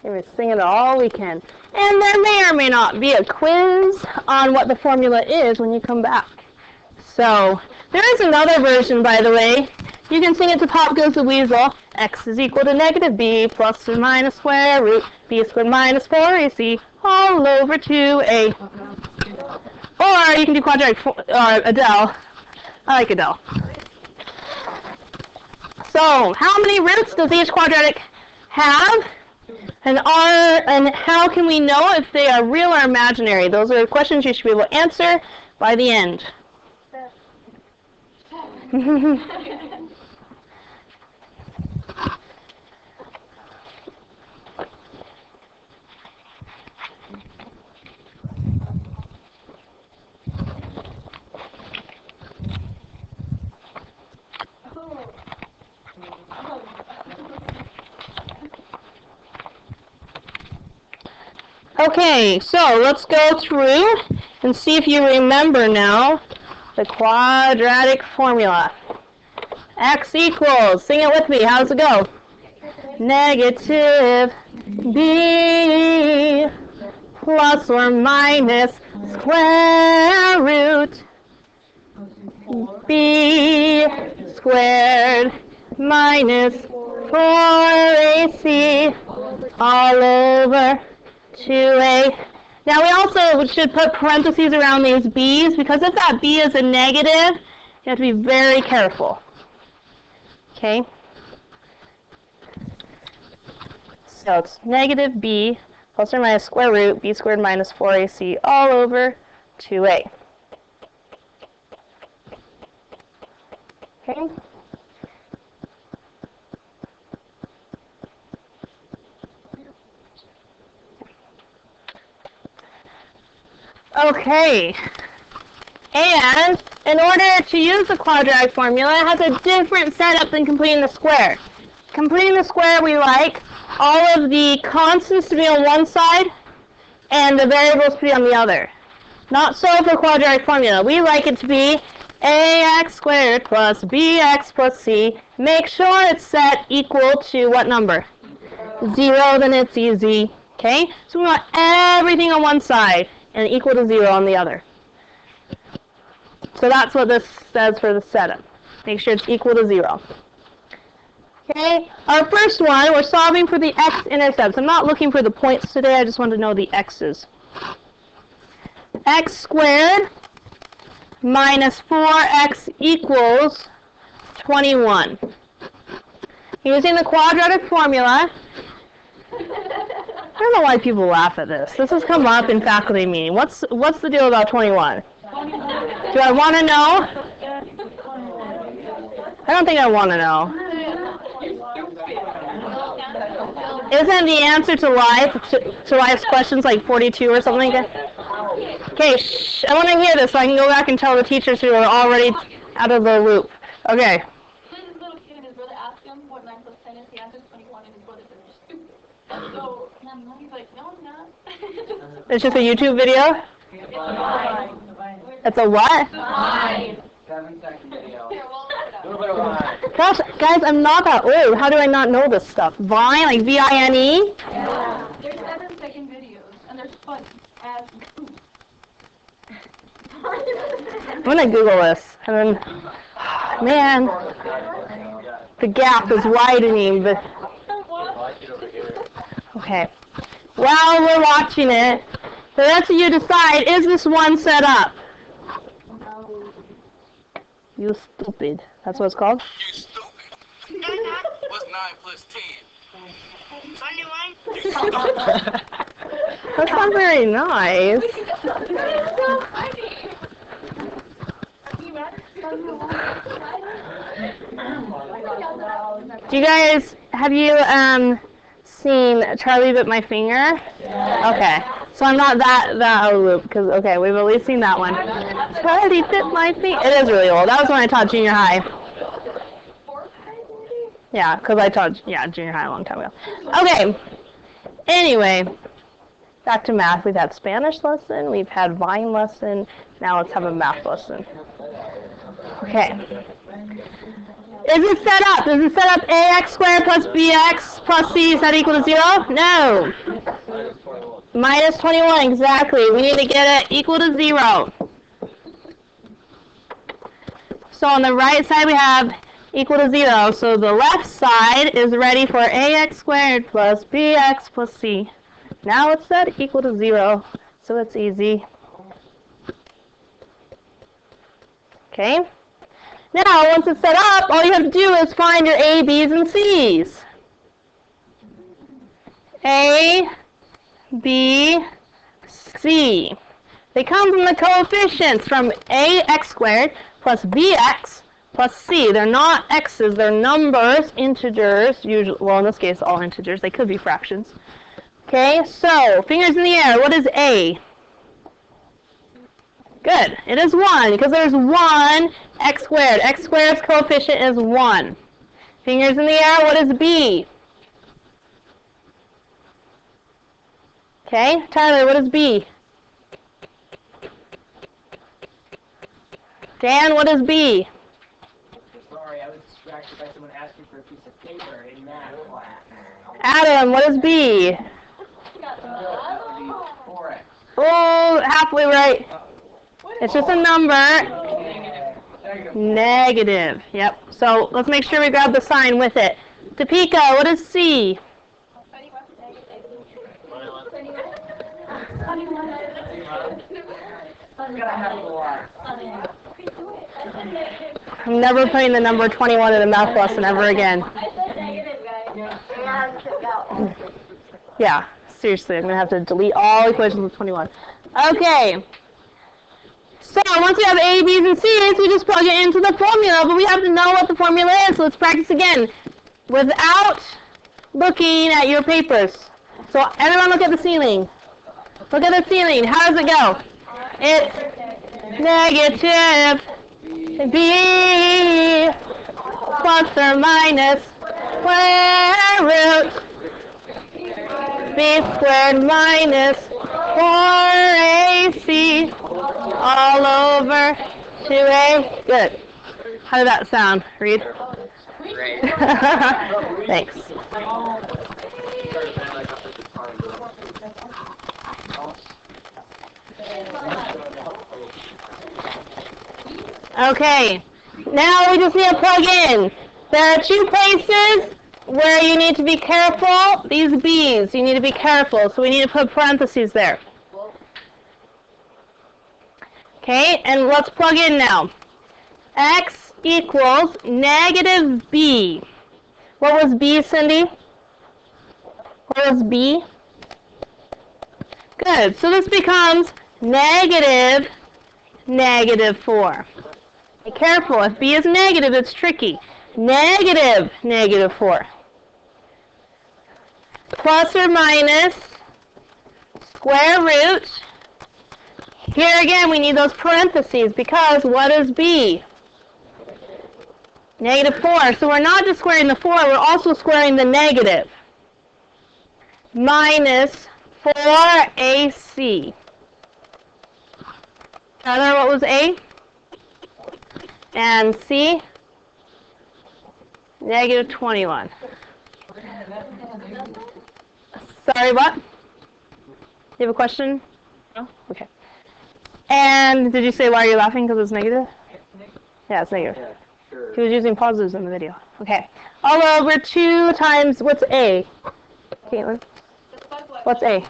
Maybe sing it all weekend. And there may or may not be a quiz on what the formula is when you come back. So there is another version, by the way. You can sing it to Pop Goes the Weasel. X is equal to negative b plus or minus square root b squared minus 4ac all over 2a. Or you can do quadratic, or Adele. I like Adele. So how many roots does each quadratic have? And how can we know if they are real or imaginary? Those are questions you should be able to answer by the end. Okay, so let's go through and see if you remember now the quadratic formula. X equals, sing it with me, how does it go? Negative b plus or minus square root b squared minus 4ac all over 2a. Now we also should put parentheses around these b's, because if that b is a negative, you have to be very careful. Okay? So it's negative b plus or minus square root b squared minus 4ac all over 2a. Okay? Okay, and in order to use the quadratic formula, it has a different setup than completing the square. Completing the square, we like all of the constants to be on one side and the variables to be on the other. Not so for quadratic formula. We like it to be ax squared plus bx plus c. Make sure it's set equal to what number? 0, then it's easy. Okay, so we want everything on one side and equal to 0 on the other. So that's what this says for the setup. Make sure it's equal to 0. Okay, our first one, we're solving for the x-intercepts. I'm not looking for the points today, I just want to know the x's. X squared minus 4x equals 21. Using the quadratic formula, I don't know why people laugh at this. This has come up in faculty meeting. What's the deal about 21? Do I want to know? I don't think I want to know. Isn't the answer to life's questions like 42 or something like that? Okay, shh. I want to hear this so I can go back and tell the teachers who are already out of the loop. Okay. This little kid and his brother asked him what 9 plus 10 is. He answered 21 and his brother said, "You're stupid." So he's like, "No, I'm not." It's just a YouTube video? It's a what? 7-second video. Gosh, guys, I'm not that old. How do I not know this stuff? Vine, like V-I-N-E? Yeah. There's 7-second videos, and they're funny as poop. I'm going to Google this. And then, man, the gap is widening. But okay. While we're watching it, the rest of you decide, is this one set up? You stupid. That's what it's called? You stupid. What's 9 plus 10? 21. That's not very nice. Do you guys, have you seen Charlie Bit My Finger? Yeah. Okay. So I'm not that out of the loop, because, okay, we've at least seen that one. Charlie Bit My Finger. It is really old. That was when I taught junior high. Yeah, because I taught, junior high a long time ago. Okay. Anyway, back to math. We've had Spanish lesson. We've had Vine lesson. Now let's have a math lesson. Okay. Is it set up? Is it set up ax squared plus bx plus c, is that equal to 0? No. Minus 21, exactly. We need to get it equal to 0. So on the right side we have equal to 0. So the left side is ready for ax squared plus bx plus c. Now it's set equal to 0. So it's easy. Okay. Now, once it's set up, all you have to do is find your A, B's, and C's. A, B, C. They come from the coefficients from ax squared plus bx plus c. They're not x's, they're numbers, integers, usually, well, in this case, all integers. They could be fractions. Okay, so, fingers in the air. What is A? Good. It is 1, because there's 1 x squared. X squared's coefficient is 1. Fingers in the air. What is B? Okay, Tyler, what is B? Dan, what is B? Sorry, I was distracted by someone asking for a piece of paper in math class. Adam, what is B? 4x. Oh, halfway right. It's just a number. Negative. Yep. So let's make sure we grab the sign with it. Topeka, what is C? I'm never putting the number 21 in a math lesson ever again. Yeah, seriously, I'm going to have to delete all equations with 21. Okay. So once we have A, B's, and C's, we just plug it into the formula, but we have to know what the formula is. So let's practice again without looking at your papers. So everyone look at the ceiling. Look at the ceiling. How does it go? It's negative B plus or minus square root B squared minus 4AC all over 2A. Good. How did that sound, Reed? Great. Thanks. Okay, now we just need to plug in. There are 2 places where you need to be careful. These B's, you need to be careful, so we need to put parentheses there. Okay, and let's plug in now. X equals negative B. What was B, Cindy? What was B? Good, so this becomes negative 4. Be careful, if B is negative, it's tricky. Negative 4. Plus or minus square root. Here again, we need those parentheses because what is B? Negative 4. So we're not just squaring the 4, we're also squaring the negative. Minus 4AC. Tyler, what was A? And C? Negative 21. Sorry, what? You have a question? No? Okay. And did you say why are you laughing? Because it's negative? Yeah, it's negative. Yeah, sure. He was using positives in the video. Okay. All over 2 times, what's A? Caitlin? What's A?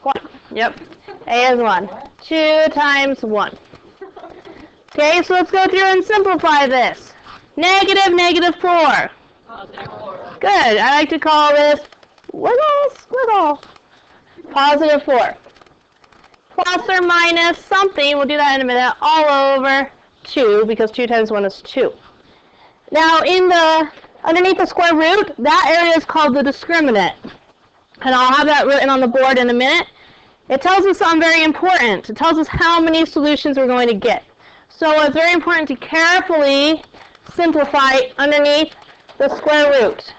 1. Yep. A is 1. 2 times 1. Okay, so let's go through and simplify this. Negative 4. Good. I like to call this squiggle. Positive 4. Plus or minus something, we'll do that in a minute, all over 2, because 2 times 1 is 2. Now, underneath the square root, that area is called the discriminant. And I'll have that written on the board in a minute. It tells us something very important. It tells us how many solutions we're going to get. So it's very important to carefully simplify underneath the square root.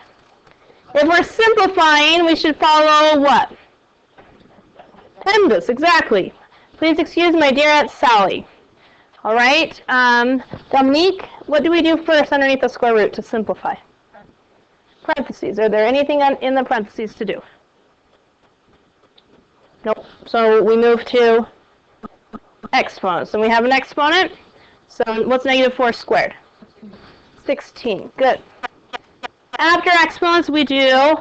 If we're simplifying, we should follow what? PEMDAS, exactly. Please excuse my dear Aunt Sally. All right. Dominique, what do we do first underneath the square root to simplify? Parentheses. Are there anything in the parentheses to do? Nope. So we move to exponents. And we have an exponent. So what's negative 4 squared? 16. Good. After exponents, we do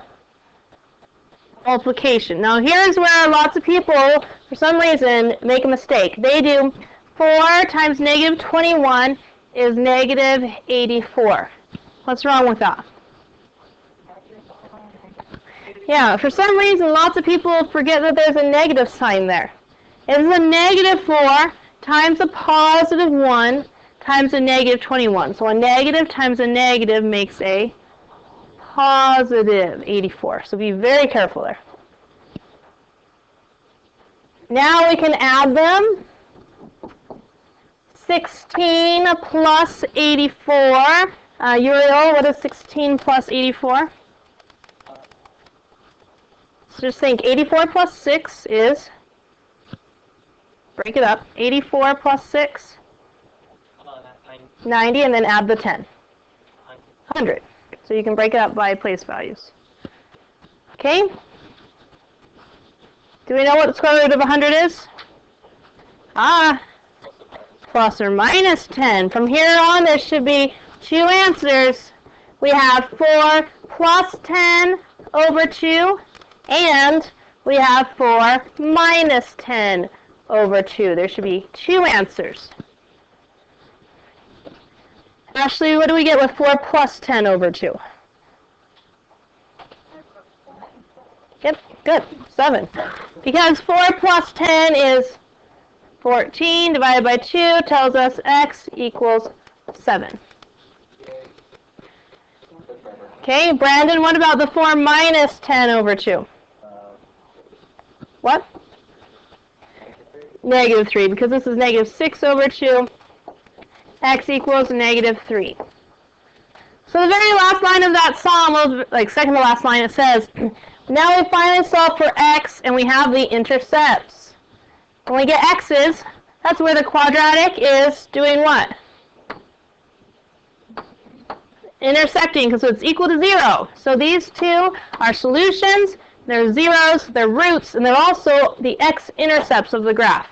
multiplication. Now here's where lots of people, for some reason, make a mistake. They do 4 times negative 21 is negative 84. What's wrong with that? Yeah, for some reason, lots of people forget that there's a negative sign there. It's a negative 4 times a positive 1 times a negative 21. So a negative times a negative makes a positive 84. So be very careful there. Now we can add them. 16 plus 84. Uriel, what is 16 plus 84? So just think 84 plus 6 is, break it up, 84 plus 6, 90, and then add the 10. 100. So you can break it up by place values. Okay? Do we know what the square root of 100 is? Plus or minus 10. From here on, there should be 2 answers. We have 4 plus 10 over 2, and we have 4 minus 10 over 2. There should be 2 answers. Ashley, what do we get with 4 plus 10 over 2? Yep, good, 7. Because 4 plus 10 is 14 divided by 2 tells us x equals 7. Okay, Brandon, what about the 4 minus 10 over 2? What? Negative 3, because this is negative 6 over 2. X equals negative 3. So the very last line of that psalm, like second to last line, it says, now we finally solve for x, and we have the intercepts. When we get x's, that's where the quadratic is doing what? Intersecting, because it's equal to 0. So these two are solutions, they're zeros, they're roots, and they're also the x-intercepts of the graph,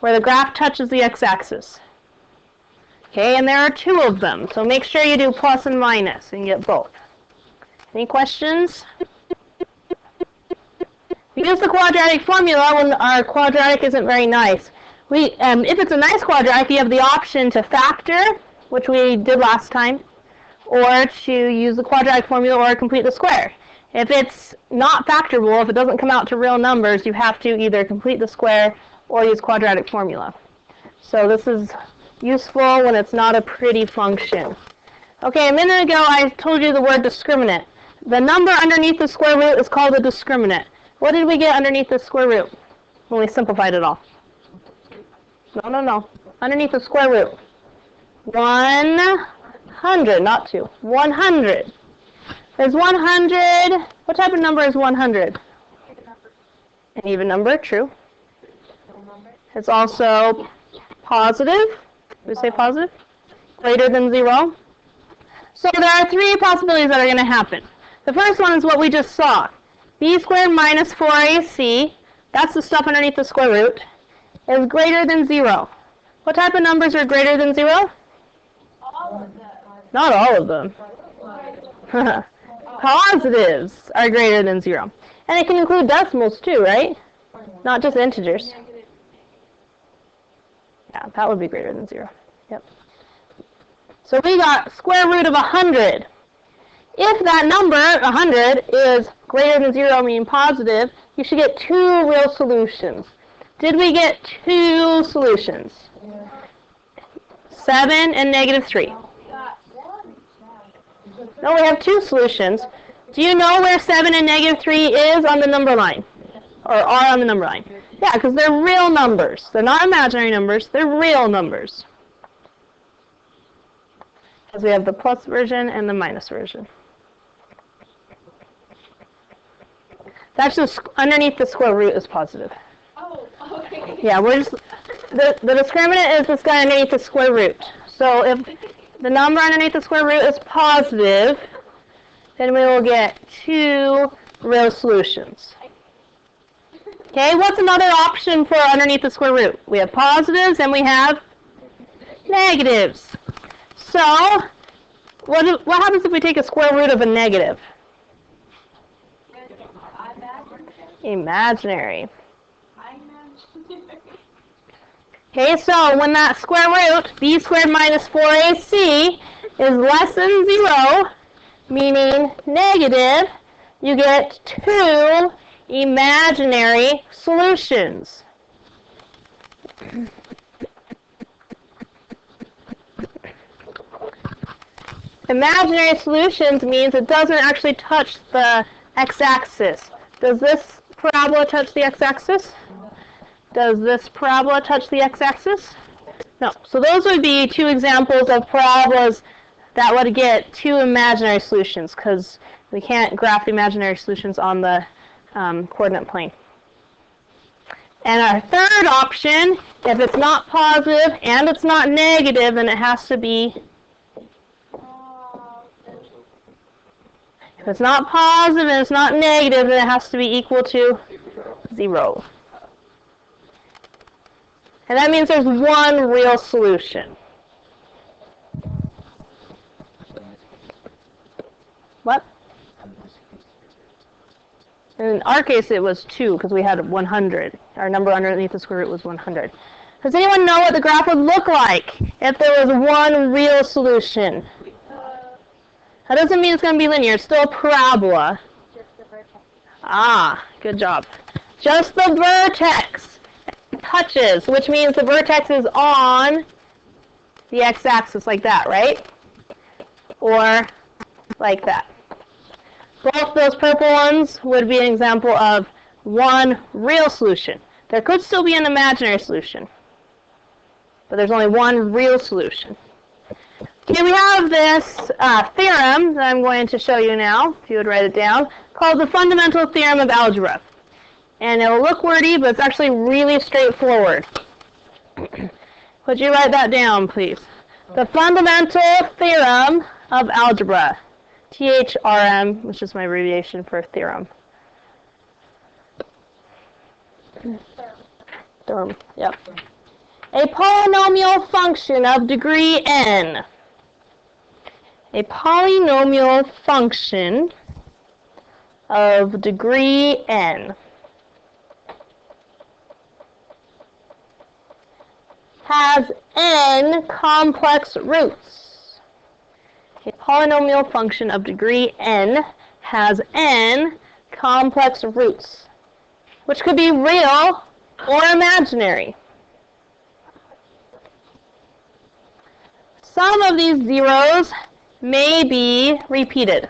where the graph touches the x-axis. Okay, and there are 2 of them, so make sure you do plus and minus and get both. Any questions? We use the quadratic formula when our quadratic isn't very nice. If it's a nice quadratic, you have the option to factor, which we did last time, or to use the quadratic formula or complete the square. If it's not factorable, if it doesn't come out to real numbers, you have to either complete the square or use quadratic formula. So this is useful when it's not a pretty function. Okay, a minute ago I told you the word discriminant. The number underneath the square root is called a discriminant. What did we get underneath the square root when we simplified it all? No. Underneath the square root. 100, not 2. 100. There's 100. What type of number is 100? An even number, true. It's also positive. We say positive? Greater than 0. So there are 3 possibilities that are going to happen. The first one is what we just saw. B squared minus 4ac, that's the stuff underneath the square root, is greater than 0. What type of numbers are greater than 0? All of them. Not all of them. Positives are greater than 0. And it can include decimals too, right? Not just integers. Yeah, that would be greater than 0. Yep. So we got square root of 100. If that number, 100, is greater than 0, meaning positive, you should get 2 real solutions. Did we get 2 solutions? 7 and negative 3. No, we have 2 solutions. Do you know where 7 and negative 3 is on the number line? Or are on the number line? Yeah, because they're real numbers. They're not imaginary numbers. They're real numbers. Because we have the plus version and the minus version. That's just underneath the square root is positive. Oh, okay. Yeah, we're just the discriminant is this guy underneath the square root. So if the number underneath the square root is positive, then we will get 2 real solutions. Okay, what's another option for underneath the square root? We have positives and we have negatives. So, what happens if we take a square root of a negative? Imaginary. Okay, so when that square root, b squared minus 4ac, is less than 0, meaning negative, you get 2 imaginary solutions. Imaginary solutions means it doesn't actually touch the x-axis. Does this parabola touch the x-axis? Does this parabola touch the x-axis? No. So those would be 2 examples of parabolas that would get 2 imaginary solutions, because we can't graph the imaginary solutions on the coordinate plane. And our third option, if it's not positive and it's not negative, then it has to be, if it's not positive and it's not negative, then it has to be equal to 0. And that means there's 1 real solution. What? In our case, it was 2 because we had 100. Our number underneath the square root was 100. Does anyone know what the graph would look like if there was 1 real solution? That doesn't mean it's going to be linear. It's still a parabola. Just the vertex. Ah, good job. Just the vertex touches, which means the vertex is on the x-axis like that, right? Or like that. Both those purple ones would be an example of 1 real solution. There could still be an imaginary solution, but there's only 1 real solution. Okay, we have this theorem that I'm going to show you now, if you would write it down, called the fundamental theorem of algebra. And it'll look wordy, but it's actually really straightforward. Would you write that down, please? The fundamental theorem of algebra. THRM, which is my abbreviation for theorem. Theorem, yep. A polynomial function of degree n. A polynomial function of degree n has n complex roots. A polynomial function of degree n has n complex roots, which could be real or imaginary. Some of these zeros may be repeated.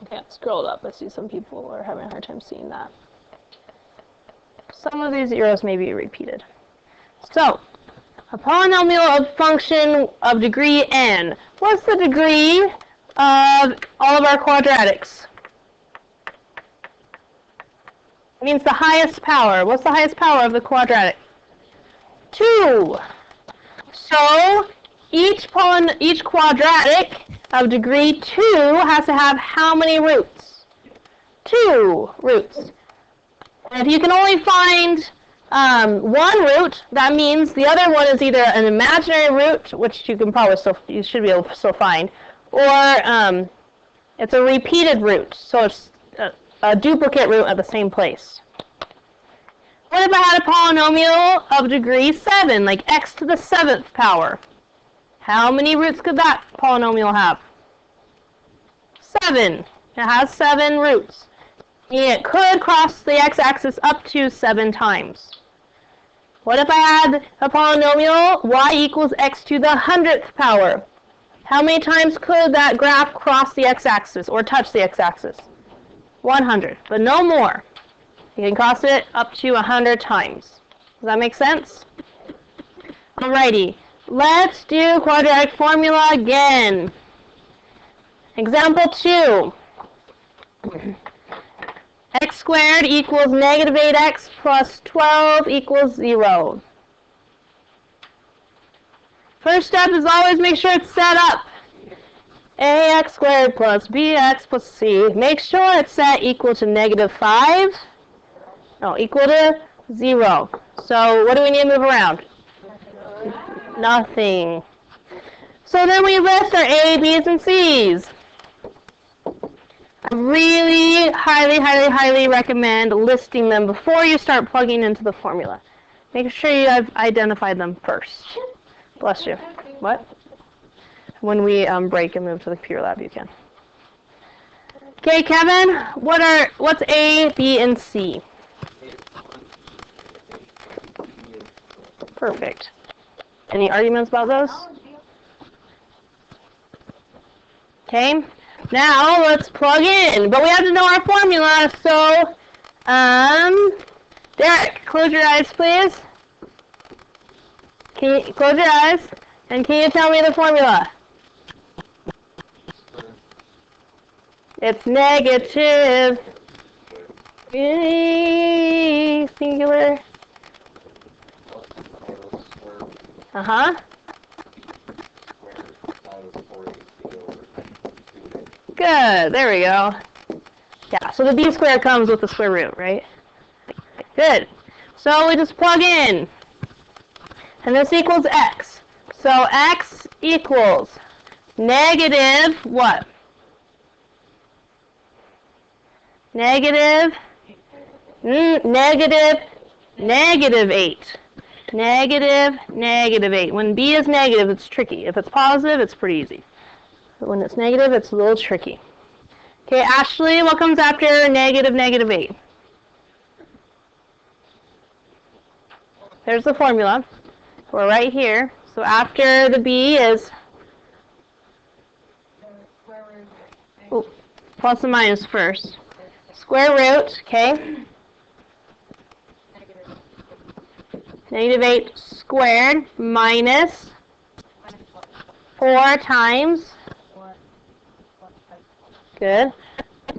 Okay, I'll scroll up. I see some people are having a hard time seeing that. Some of these zeros may be repeated. So, a polynomial of function of degree n. What's the degree of all of our quadratics? It means the highest power. What's the highest power of the quadratic? 2. So, each quadratic of degree 2 has to have how many roots? 2 roots. And if you can only find 1 root, that means the other one is either an imaginary root, which you can probably you should be able to still find, or it's a repeated root, so it's a duplicate root at the same place. What if I had a polynomial of degree 7, like x to the 7th power? How many roots could that polynomial have? 7. It has 7 roots. It could cross the x-axis up to 7 times. What if I had a polynomial y equals x to the 100th power? How many times could that graph cross the x-axis or touch the x-axis? 100, but no more. You can cross it up to 100 times. that make sense? Alrighty, let's do quadratic formula again. Example 2. X squared equals negative 8x plus 12 equals 0. First step is always make sure it's set up. Ax squared plus bx plus c. Make sure it's set equal to negative 5. No, equal to 0. So what do we need to move around? Nothing. So then we list our A, B's, and C's. I really highly recommend listing them before you start plugging into the formula. Make sure you have identified them first. Bless you. What? When we break and move to the computer lab, you can. Okay, Kevin, what's A, B, and C? Perfect. Any arguments about those? Okay, now let's plug in, but we have to know our formula, so, Derek, close your eyes, please. Can you close your eyes, and can you tell me the formula? It's negative, singular. Uh-huh. Good, there we go. Yeah, so the b squared comes with the square root, right? Good. So we just plug in. And this equals x. So x equals negative what? Negative 8. Negative 8. When b is negative, it's tricky. If it's positive, it's pretty easy. But when it's negative, it's a little tricky. Okay, Ashley, what comes after negative 8? There's the formula. We're right here. So after the b is plus and minus first. Square root, okay. Negative 8 squared minus 4 times. Good.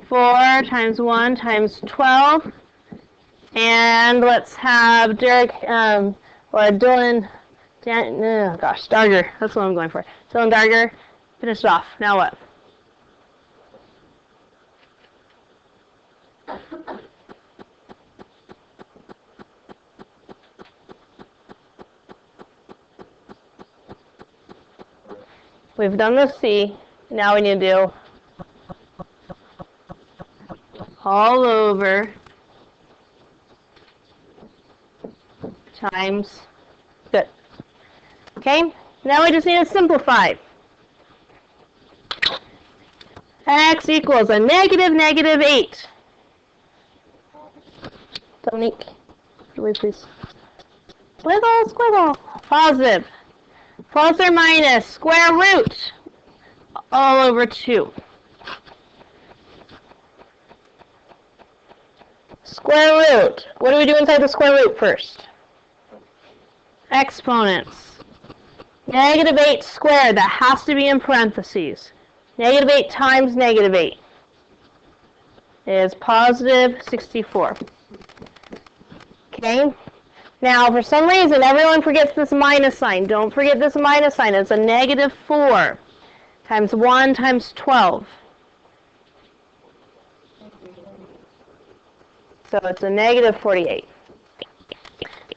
4 times 1 times 12. And let's have Derek, or Dylan, Darger. That's what I'm going for. Dylan Darger, finished off. Now what? We've done the C. Now we need to do all over times. Good. Okay, now we just need to simplify. X equals a negative 8. Dominique, wait please. Squiggle. Positive. Plus or minus square root all over 2. Square root. What do we do inside the square root first? Exponents. Negative 8 squared. That has to be in parentheses. Negative 8 times negative 8 is positive 64. Okay? Now, for some reason, everyone forgets this minus sign. Don't forget this minus sign. It's a negative 4 times 1 times 12. So it's a negative 48.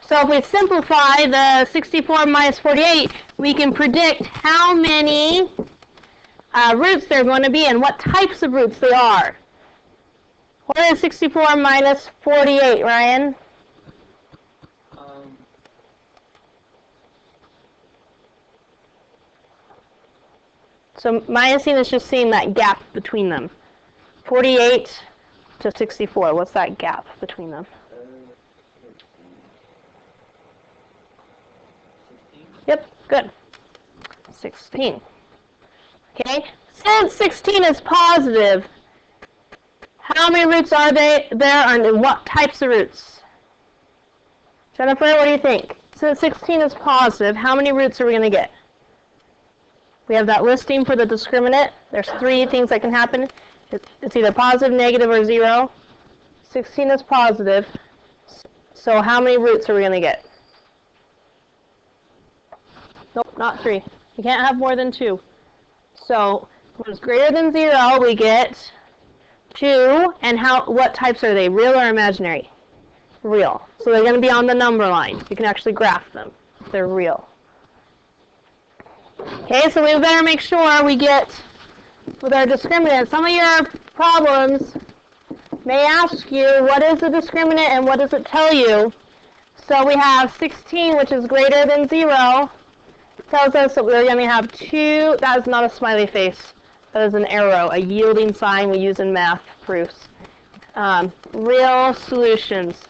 So if we simplify the 64 minus 48, we can predict how many roots there are going to be and what types of roots they are. What is 64 minus 48, Ryan? So minusing is just seeing that gap between them. 48 to 64, what's that gap between them? 16. Yep, good. 16. Okay, since 16 is positive, how many roots are there and what types of roots? Jennifer, what do you think? Since 16 is positive, how many roots are we going to get? We have that listing for the discriminant. There's 3 things that can happen. It's either positive, negative, or 0. 16 is positive. So how many roots are we going to get? Nope, not 3. You can't have more than 2. So when it's greater than 0, we get 2. And what types are they? Real or imaginary? Real. So they're going to be on the number line. You can actually graph them. They're real. Okay, so we better make sure we get, with our discriminant, some of your problems may ask you, what is the discriminant and what does it tell you? So we have 16, which is greater than 0. Tells us that we're going to have 2. That is not a smiley face. That is an arrow, a yielding sign we use in math proofs. Real solutions.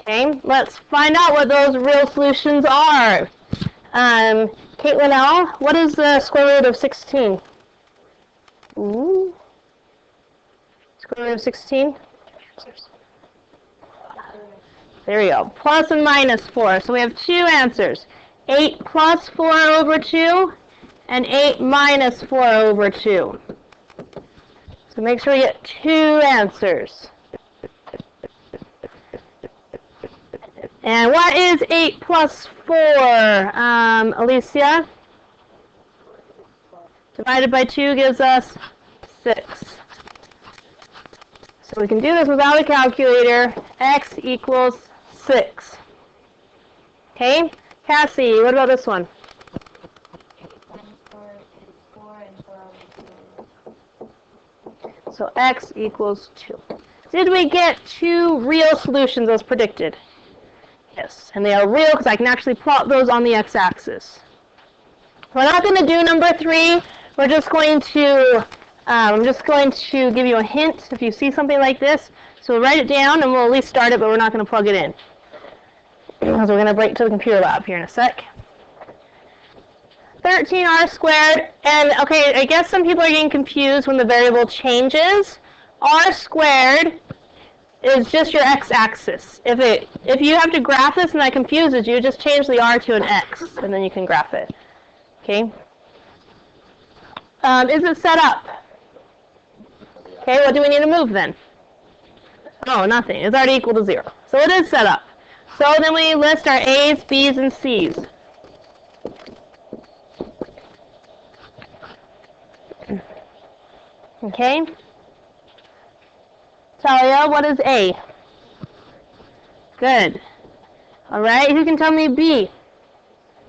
Okay, let's find out what those real solutions are. Caitlin L., what is the square root of 16? Ooh. Square root of 16? There we go. Plus and minus 4. So we have 2 answers. 8 plus 4 over 2 and 8 minus 4 over 2. So make sure we get 2 answers. And what is 8 plus 4, Alicia? Divided by 2 gives us 6. So we can do this without a calculator. X equals 6. Okay? Cassie, what about this one? So X equals 2. Did we get 2 real solutions as predicted? Yes, and they are real because I can actually plot those on the x-axis. We're not going to do number 3. We're just going to, I'm just going to give you a hint if you see something like this. So we'll write it down and we'll at least start it, but we're not going to plug it in. Because we're going to break to the computer lab here in a sec. 13r squared, and okay, I guess some people are getting confused when the variable changes. R squared is just your x-axis. If you have to graph this and that confuses you, just change the r to an x, and then you can graph it. Okay? Is it set up? Okay, what do we need to move then? Oh, nothing. It's already equal to 0. So it is set up. So then we list our A's, B's, and C's. Okay? Talia, what is A? Good. All right, who can tell me B?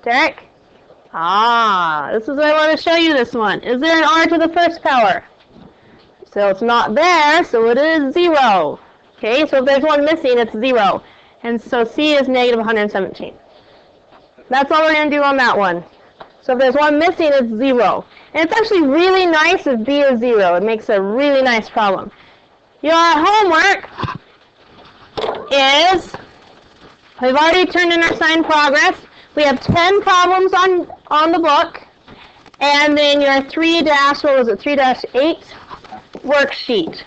Derek? This is what I want to show you this one. Is there an r to the first power? So it's not there, so it is 0. Okay, so if there's one missing, it's 0. And so C is negative 117. That's all we're going to do on that one. So if there's one missing, it's 0. And it's actually really nice if B is 0. It makes a really nice problem. Your homework is, we've already turned in our signed progress. We have 10 problems on the book. And then your 3-8 worksheet.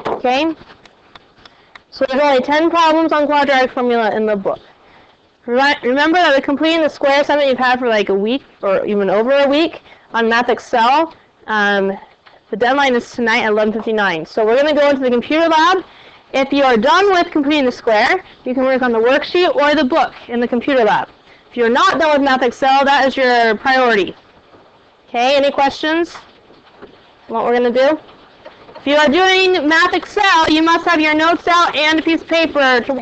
Okay? So there's only 10 problems on quadratic formula in the book. Remember that completing the square is something you've had for like a week or even over a week on Math Excel. The deadline is tonight at 11:59. So we're going to go into the computer lab. If you are done with completing the square, you can work on the worksheet or the book in the computer lab. If you're not done with Math Excel, that is your priority. Okay, any questions? What we're going to do? If you are doing Math Excel, you must have your notes out and a piece of paper to